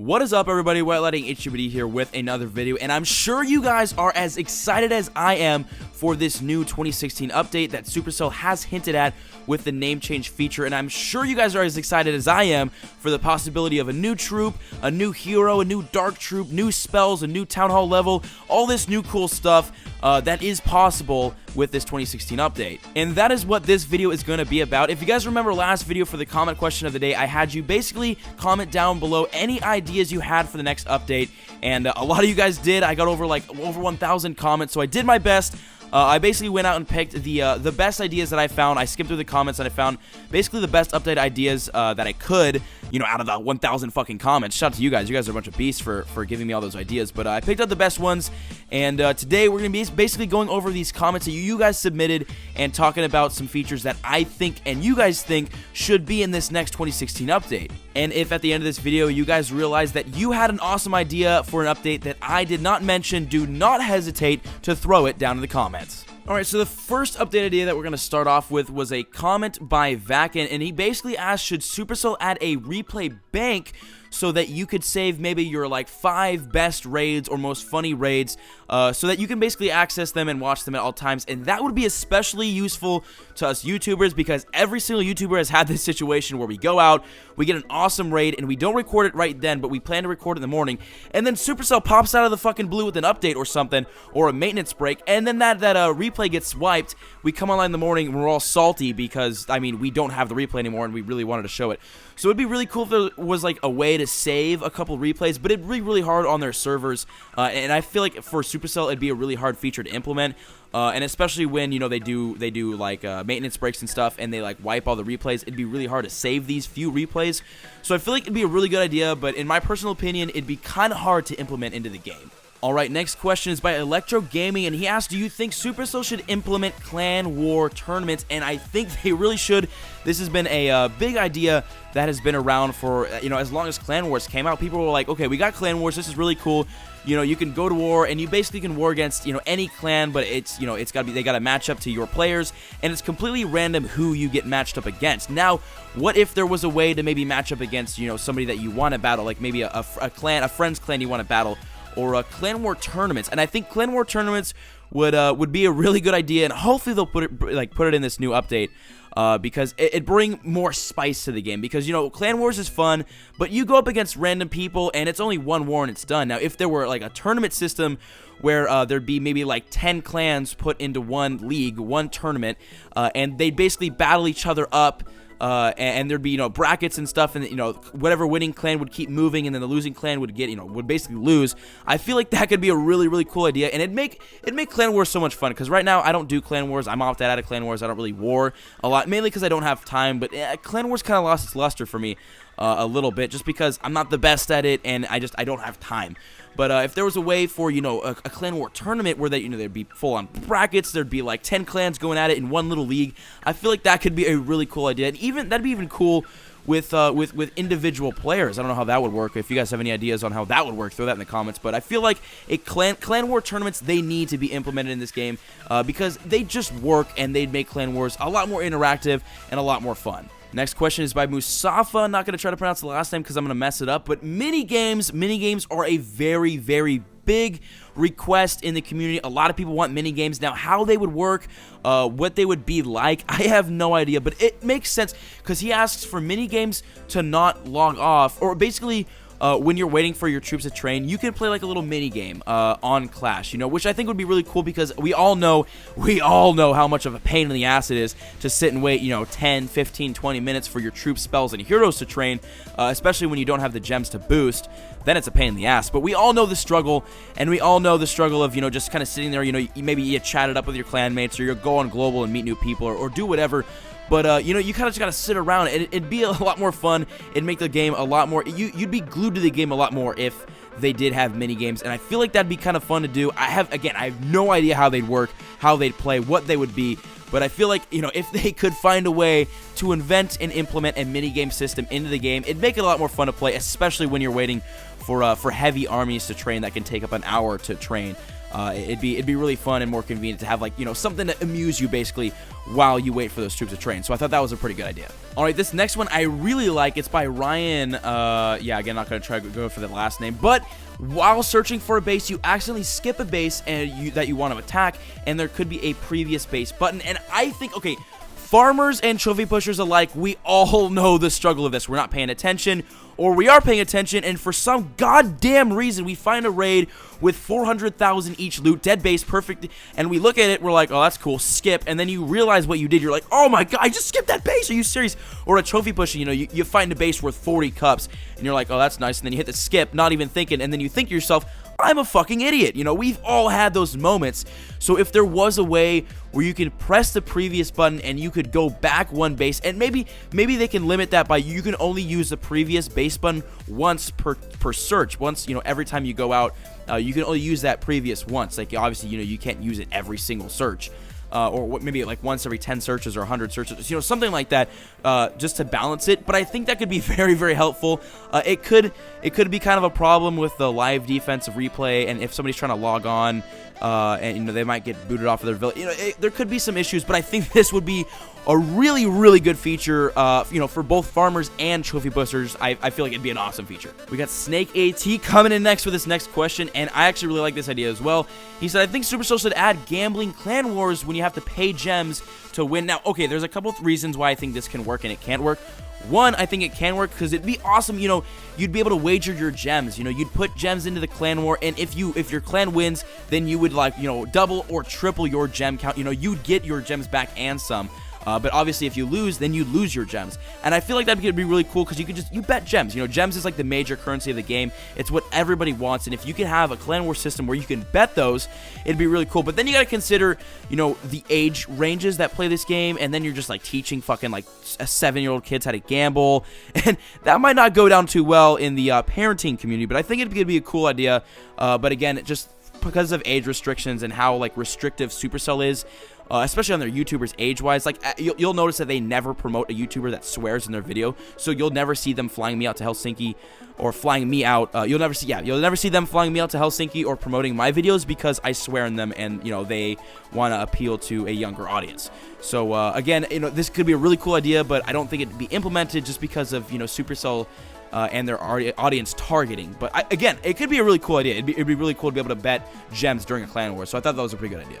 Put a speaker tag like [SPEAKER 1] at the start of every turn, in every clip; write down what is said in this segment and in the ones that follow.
[SPEAKER 1] What is up, everybody? Wetlighting HUBD here with another video, and I'm sure you guys are as excited as I am for this new 2016 update that Supercell has hinted at with the name change feature, and I'm sure you guys are as excited as I am for the possibility of a new troop, a new hero, a new dark troop, new spells, a new Townhall level, all this new cool stuff that is possible with this 2016 update. And that is what this video is going to be about. If you guys remember last video for the comment question of the day, I had you basically comment down below any ideas you had for the next update, and a lot of you guys did. I got over 1,000 comments, so I did my best. I basically went out and picked the best ideas that I found. I skimmed through the comments and I found basically the best update ideas that I could, out of the 1,000 fucking comments. Shout out to you guys. You guys are a bunch of beasts for giving me all those ideas. But I picked out the best ones, and today we're going to be basically going over these comments that you guys submitted and talking about some features that I think and you guys think should be in this next 2016 update. And if at the end of this video you guys realize that you had an awesome idea for an update that I did not mention, do not hesitate to throw it down in the comments. Alright, so the first update idea that we're going to start off with was a comment by Vakin, and he basically asked, should Supercell add a replay bank so that you could save maybe your 5 best raids or most funny raids, so that you can basically access them and watch them at all times. And that would be especially useful to us YouTubers, because every single YouTuber has had this situation where we go out, we get an awesome raid, and we don't record it right then, but we plan to record it in the morning, and then Supercell pops out of the fucking blue with an update or something, or a maintenance break, and then that replay gets wiped. We come online in the morning and we're all salty because, we don't have the replay anymore and we really wanted to show it. So it'd be really cool if there was a way to save a couple replays, but it'd be really hard on their servers, and I feel like for Supercell it'd be a really hard feature to implement, and especially when they do maintenance breaks and stuff, and they wipe all the replays. It'd be really hard to save these few replays. So I feel like it'd be a really good idea, but in my personal opinion, it'd be kind of hard to implement into the game. Alright, next question is by Electro Gaming, and he asked, do you think Supercell should implement clan war tournaments? And I think they really should. This has been a big idea that has been around for, as long as Clan Wars came out. People were like, okay, we got Clan Wars, this is really cool. You can go to war, and you basically can war against, any clan, but it's, it's gotta be, they gotta match up to your players, and it's completely random who you get matched up against. Now, what if there was a way to maybe match up against, somebody that you want to battle, like maybe a friend's clan you want to battle, or clan war tournaments? And I think clan war tournaments would be a really good idea, and hopefully they'll put it in this new update, because it bring more spice to the game. Because clan wars is fun, but you go up against random people and it's only one war and it's done. Now if there were a tournament system where there'd be maybe 10 clans put into one league, one tournament, and they'd basically battle each other up, and there'd be brackets and stuff, and whatever winning clan would keep moving, and then the losing clan would get would basically lose. I feel like that could be a really cool idea, and it'd make clan wars so much fun. Because right now I don't do clan wars. I'm opted out of clan wars. I don't really war a lot, mainly because I don't have time. But clan wars kind of lost its luster for me a little bit, just because I'm not the best at it, and I don't have time. But if there was a way for, a clan war tournament where there'd be full-on brackets, there'd be 10 clans going at it in one little league, I feel like that could be a really cool idea. And that'd be even cool with individual players. I don't know how that would work. If you guys have any ideas on how that would work, throw that in the comments. But I feel like clan war tournaments, they need to be implemented in this game, because they just work, and they'd make clan wars a lot more interactive and a lot more fun. Next question is by Musafa. I'm not going to try to pronounce the last name because I'm going to mess it up, but minigames are a very big request in the community. A lot of people want minigames. Now, how they would work, what they would be like, I have no idea, but it makes sense because he asks for minigames to not log off, or basically when you're waiting for your troops to train, you can play a little mini game on Clash, which I think would be really cool, because we all know how much of a pain in the ass it is to sit and wait 10, 15, 20 minutes for your troops, spells, and heroes to train, especially when you don't have the gems to boost. Then it's a pain in the ass. But we all know the struggle, and we all know the struggle of just kind of sitting there. Maybe you chat it up with your clanmates, or you go on global and meet new people, or do whatever. But, you kind of just got to sit around, and it'd be a lot more fun. It'd make the game a lot more, you'd be glued to the game a lot more if they did have mini games, and I feel like that'd be kind of fun to do. I have no idea how they'd work, how they'd play, what they would be, but I feel like, if they could find a way to invent and implement a mini game system into the game, it'd make it a lot more fun to play, especially when you're waiting for heavy armies to train that can take up an hour to train. It'd be really fun and more convenient to have, like, you know, something to amuse you basically while you wait for those troops to train. So I thought that was a pretty good idea. All right, this next one I really like. It's by Ryan. Yeah, again, not gonna try to go for the last name, but while searching for a base, you accidentally skip a base that you want to attack, and there could be a previous base button. And I think, okay, farmers and trophy pushers alike, we all know the struggle of this. We're not paying attention, or we are paying attention, and for some goddamn reason, we find a raid with 400,000 each loot, dead base, perfect, and we look at it, we're like, oh, that's cool, skip, and then you realize what you did. You're like, oh my god, I just skipped that base. Are you serious? Or a trophy pusher, you know, you find a base worth 40 cups, and you're like, oh, that's nice, and then you hit the skip, not even thinking, and then you think to yourself, I'm a fucking idiot. You know, we've all had those moments. So if there was a way where you could press the previous button and you could go back one base, and maybe they can limit that by you can only use the previous base button once per search. Once, you know, every time you go out, you can only use that previous once. Like, obviously, you know, you can't use it every single search. Or maybe like once every 10 searches or 100 searches, you know, something like that, just to balance it. But I think that could be very, very helpful. It could be kind of a problem with the live defensive replay, and if somebody's trying to log on, and, you know, they might get booted off of their village. You know, there could be some issues, but I think this would be a really, really good feature, you know, for both farmers and trophy boosters. I feel like it'd be an awesome feature. We got Snake AT coming in next with this next question, and I actually really like this idea as well. He said, I think Supercell should add gambling clan wars when you have to pay gems to win. Now, okay, there's a couple of reasons why I think this can work and it can't work. One, I think it can work because it'd be awesome, you know, you'd be able to wager your gems, you know, you'd put gems into the clan war, and if your clan wins, then you would, like, you know, double or triple your gem count, you know, you'd get your gems back and some. But obviously, if you lose, then you lose your gems. And I feel like that could be really cool because you bet gems. You know, gems is like the major currency of the game. It's what everybody wants. And if you can have a clan war system where you can bet those, it'd be really cool. But then you got to consider, you know, the age ranges that play this game. And then you're just like teaching fucking like 7-year-old kids how to gamble. And that might not go down too well in the parenting community. But I think it'd be a cool idea. But again, just because of age restrictions and how like restrictive Supercell is, especially on their YouTubers age-wise, like you'll notice that they never promote a YouTuber that swears in their video, so you'll never see them flying me out to Helsinki or flying me out. You'll never see them flying me out to Helsinki or promoting my videos because I swear in them, and you know they want to appeal to a younger audience. So again, you know, this could be a really cool idea, but I don't think it'd be implemented just because of, you know, Supercell and their audience targeting. But again, it could be a really cool idea. It'd be really cool to be able to bet gems during a clan war. So I thought that was a pretty good idea.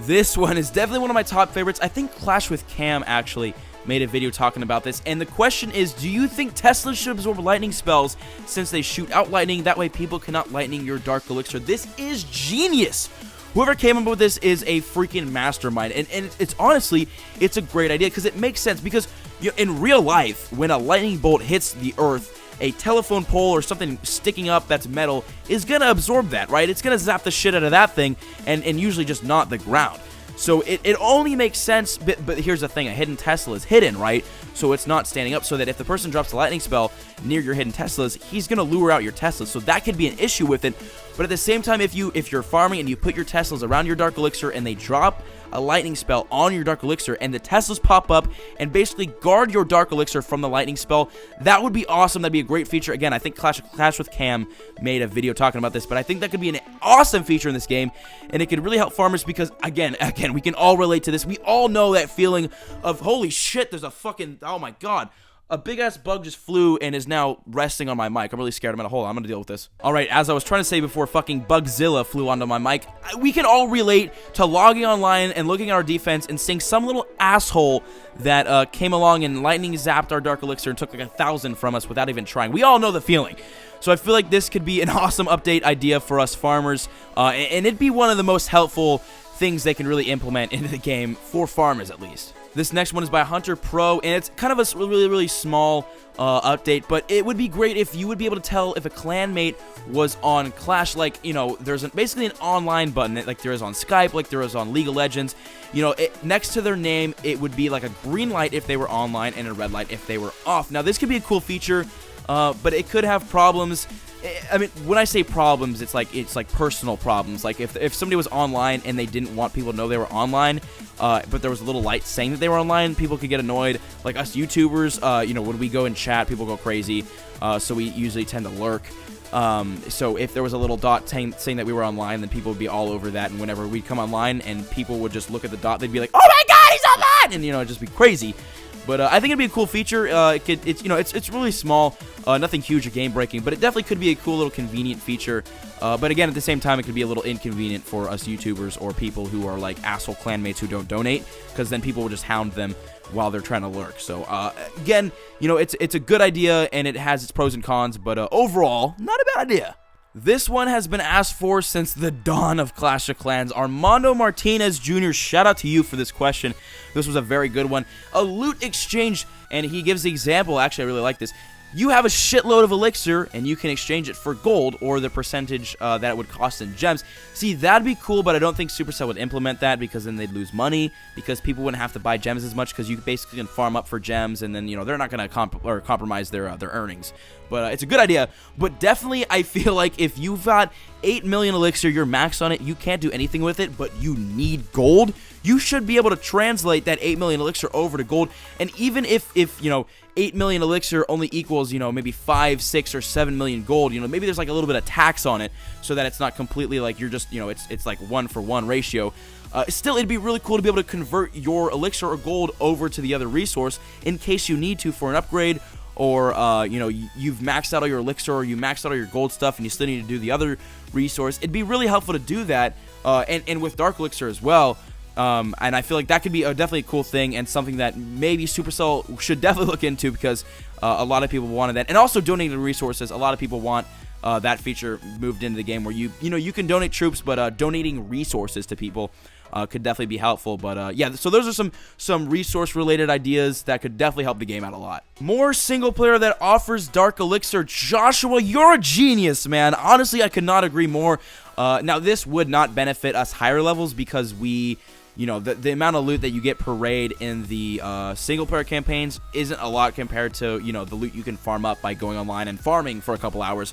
[SPEAKER 1] This one is definitely one of my top favorites. I think Clash with Cam actually made a video talking about this, and the question is, do you think Tesla should absorb lightning spells since they shoot out lightning? That way people cannot lightning your Dark Elixir. This is genius. Whoever came up with this is a freaking mastermind, and it's honestly, it's a great idea because it makes sense, because you know, in real life, when a lightning bolt hits the earth, a telephone pole or something sticking up that's metal is going to absorb that, right? It's going to zap the shit out of that thing, and usually just not the ground. So it only makes sense, but here's the thing, a hidden Tesla is hidden, right? So it's not standing up, so that if the person drops a lightning spell near your hidden Teslas, he's going to lure out your Teslas, so that could be an issue with it. But at the same time, if you're farming and you put your Teslas around your Dark Elixir and they drop a lightning spell on your Dark Elixir and the Teslas pop up and basically guard your Dark Elixir from the lightning spell, that would be awesome. That'd be a great feature. Again, I think Clash with Cam made a video talking about this, but I think that could be an awesome feature in this game, and it could really help farmers because, again, we can all relate to this. We all know that feeling of, holy shit, there's a fucking, oh my god, a big-ass bug just flew and is now resting on my mic. I'm really scared. I'm in a hole. I'm gonna deal with this. Alright, as I was trying to say before, fucking Bugzilla flew onto my mic. We can all relate to logging online and looking at our defense and seeing some little asshole that came along and lightning zapped our Dark Elixir and took like 1,000 from us without even trying. We all know the feeling. So I feel like this could be an awesome update idea for us farmers, and it'd be one of the most helpful things they can really implement into the game, for farmers at least. This next one is by Hunter Pro, and it's kind of a really, really small update, but it would be great if you would be able to tell if a clanmate was on Clash. Like, you know, there's basically an online button, like there is on Skype, like there is on League of Legends. You know, next to their name, it would be like a green light if they were online and a red light if they were off. Now, this could be a cool feature, but it could have problems. I mean, when I say problems, it's like personal problems. Like if somebody was online and they didn't want people to know they were online, but there was a little light saying that they were online, people could get annoyed. Like us YouTubers, you know, when we go in chat, people go crazy. So we usually tend to lurk. So if there was a little dot saying that we were online, then people would be all over that, and whenever we'd come online and people would just look at the dot, they'd be like, oh my god, he's online, and it'd just be crazy. But I think it'd be a cool feature. It's really small, nothing huge or game breaking, but it definitely could be a cool little convenient feature. But again, at the same time, it could be a little inconvenient for us YouTubers or people who are like asshole clanmates who don't donate, because then people will just hound them while they're trying to lurk. So again, it's a good idea and it has its pros and cons, but overall, not a bad idea. This one has been asked for since the dawn of Clash of Clans. Armando Martinez Jr., shout out to you for this question. This was a very good one. A loot exchange, and he gives the example, actually I really like this. You have a shitload of elixir, and you can exchange it for gold, or the percentage that it would cost in gems. See, that'd be cool, but I don't think Supercell would implement that, because then they'd lose money, because people wouldn't have to buy gems as much, because you basically can farm up for gems, and then, they're not going to compromise their earnings. But it's a good idea. But definitely, I feel like if you've got 8 million elixir, you're maxed on it, you can't do anything with it, but you need gold, you should be able to translate that 8 million elixir over to gold. And even if 8 million elixir only equals, maybe 5, 6, or 7 million gold, maybe there's like a little bit of tax on it so that it's not completely like you're just, it's like 1-for-1 ratio. Still, it'd be really cool to be able to convert your elixir or gold over to the other resource in case you need to for an upgrade, or, you've maxed out all your elixir, or you maxed out all your gold stuff and you still need to do the other resource. It'd be really helpful to do that, and with Dark Elixir as well. And I feel like that could be definitely a cool thing, and something that maybe Supercell should definitely look into, because a lot of people wanted that. And also donating resources, a lot of people want that feature moved into the game, where you can donate troops, but donating resources to people could definitely be helpful. But yeah, so those are some resource related ideas that could definitely help the game out a lot. More single player that offers Dark Elixir. Joshua, you're a genius, man. Honestly, I could not agree more. Now this would not benefit us higher levels, because we, the amount of loot that you get per raid in the single player campaigns isn't a lot compared to, the loot you can farm up by going online and farming for a couple hours,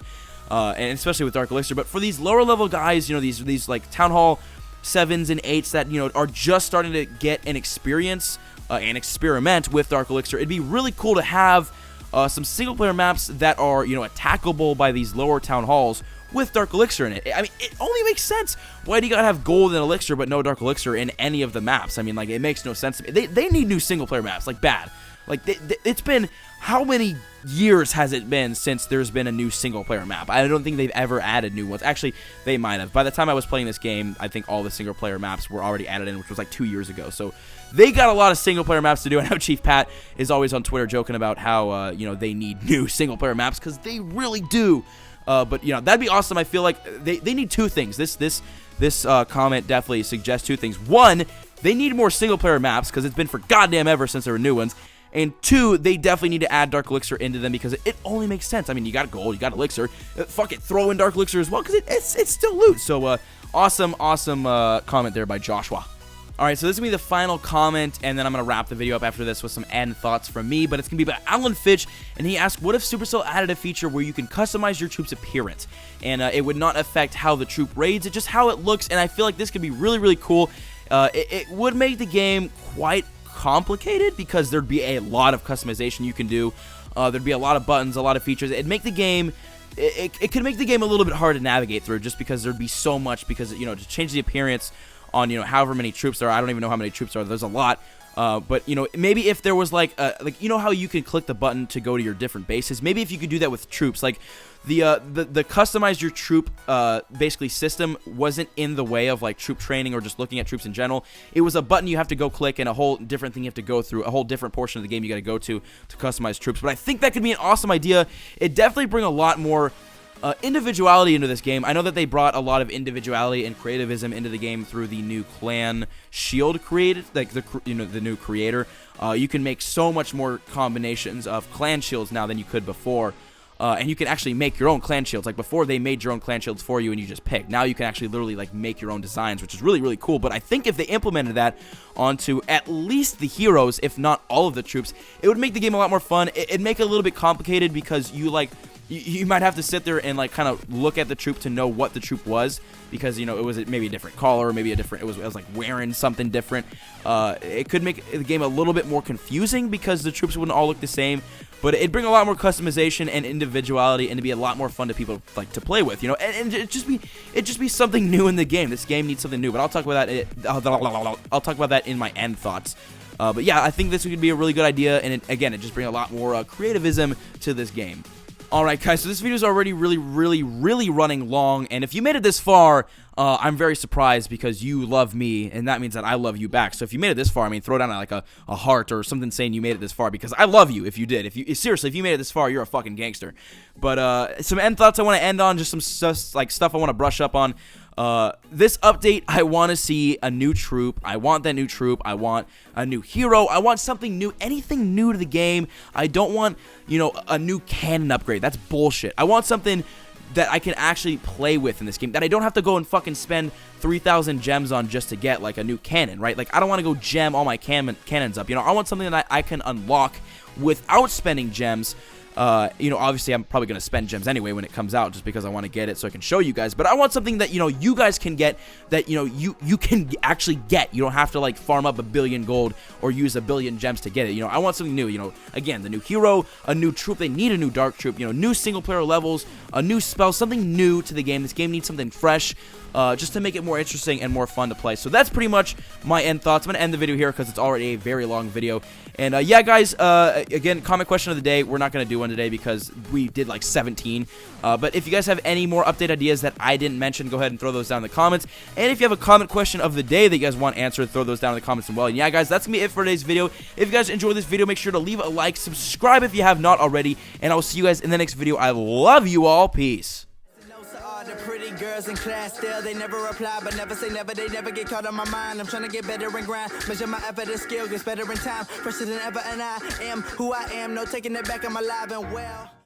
[SPEAKER 1] and especially with Dark Elixir. But for these lower level guys, these like Townhall 7s and 8s that, are just starting to get an experience and experiment with Dark Elixir, it'd be really cool to have some single player maps that are, attackable by these lower town halls with Dark Elixir in it. I mean, it only makes sense. Why do you gotta have gold and elixir but no Dark Elixir in any of the maps? I mean, like, it makes no sense to me. They need new single player maps, like, bad. Like, it's been, how many years has it been since there's been a new single player map? I don't think they've ever added new ones. Actually, they might have. By the time I was playing this game, I think all the single player maps were already added in, which was like 2 years ago. So they got a lot of single player maps to do. And how Chief Pat is always on Twitter joking about how they need new single player maps, because they really do. But that'd be awesome. I feel like they need two things. This comment definitely suggests two things. One, they need more single player maps, because it's been for goddamn ever since there were new ones. And two, they definitely need to add Dark Elixir into them, because it only makes sense. I mean, you got gold, you got elixir. Fuck it, throw in Dark Elixir as well, because it's still loot. So awesome comment there by Joshua. Alright, so this is going to be the final comment, and then I'm going to wrap the video up after this with some end thoughts from me, but it's going to be by Alan Fitch, and he asked, what if Supercell added a feature where you can customize your troop's appearance, and it would not affect how the troop raids, it's just how it looks, and I feel like this could be really, really cool. It would make the game quite complicated, because there'd be a lot of customization you can do, there'd be a lot of buttons, a lot of features. It'd make the game, it could make the game a little bit hard to navigate through, just because there'd be so much, because, to change the appearance on, however many troops there are. I don't even know how many troops there are. There's a lot. But, maybe if there was, like, how you can click the button to go to your different bases? Maybe if you could do that with troops. Like, the customize your troop, basically, system wasn't in the way of, like, troop training or just looking at troops in general. It was a button you have to go click, and a whole different thing you have to go through, a whole different portion of the game you got to go to customize troops. But I think that could be an awesome idea. It definitely bring a lot more individuality into this game. I know that they brought a lot of individuality and creativism into the game through the new clan shield created, like the new creator. You can make so much more combinations of clan shields now than you could before. And you can actually make your own clan shields. Like, before, they made your own clan shields for you and you just pick. Now you can actually literally, like, make your own designs, which is really, really cool. But I think if they implemented that onto at least the heroes, if not all of the troops, it would make the game a lot more fun. It'd make it a little bit complicated, because you, like, you might have to sit there and like kind of look at the troop to know what the troop was, because you know it was maybe a different color, maybe a different, it was like wearing something different. It could make the game a little bit more confusing because the troops wouldn't all look the same, but it'd bring a lot more customization and individuality, and it'd be a lot more fun to people like to play with, you know, and it'd just be something new in the game. This game needs something new, but I'll talk about that. I'll talk about that in my end thoughts. But yeah, I think this would be a really good idea, and it just brings a lot more creativism to this game. Alright guys, so this video is already really running long, and if you made it this far, I'm very surprised because you love me, and that means that I love you back. So if you made it this far, I mean, throw down like a heart or something saying you made it this far, because I love you if you did. Seriously, if you made it this far, you're a fucking gangster. But some end thoughts I want to end on, just some stuff I want to brush up on. This update, I want to see a new troop. I want that new troop. I want a new hero. I want something new, anything new to the game. I don't want, you know, a new cannon upgrade. That's bullshit. I want something that I can actually play with in this game, that I don't have to go and fucking spend 3,000 gems on just to get like a new cannon, right? Like, I don't want to go gem all my cannons up, you know. I want something that I can unlock without spending gems. You know, obviously I'm probably going to spend gems anyway when it comes out, just because I want to get it so I can show you guys, but I want something that, you know, you guys can get, that, you know, you can actually get. You don't have to like farm up 1 billion gold or use 1 billion gems to get it. You know, I want something new, you know, again, the new hero, a new troop. They need a new dark troop, you know, new single player levels, a new spell, something new to the game. This game needs something fresh, just to make it more interesting and more fun to play. So that's pretty much my end thoughts. I'm going to end the video here because it's already a very long video. And yeah, guys, again, comment question of the day. We're not going to do one today because we did like 17. But if you guys have any more update ideas that I didn't mention, go ahead and throw those down in the comments. And if you have a comment question of the day that you guys want answered, throw those down in the comments as well. And yeah, guys, that's going to be it for today's video. If you guys enjoyed this video, make sure to leave a like, subscribe if you have not already, and I will see you guys in the next video. I love you all. Peace.
[SPEAKER 2] The pretty girls in class still, they never reply, but never say never, they never get caught on my mind. I'm trying to get better and grind, measure my effort and skill, gets better in time, fresher than ever, and I am who I am, no taking it back, I'm alive and well.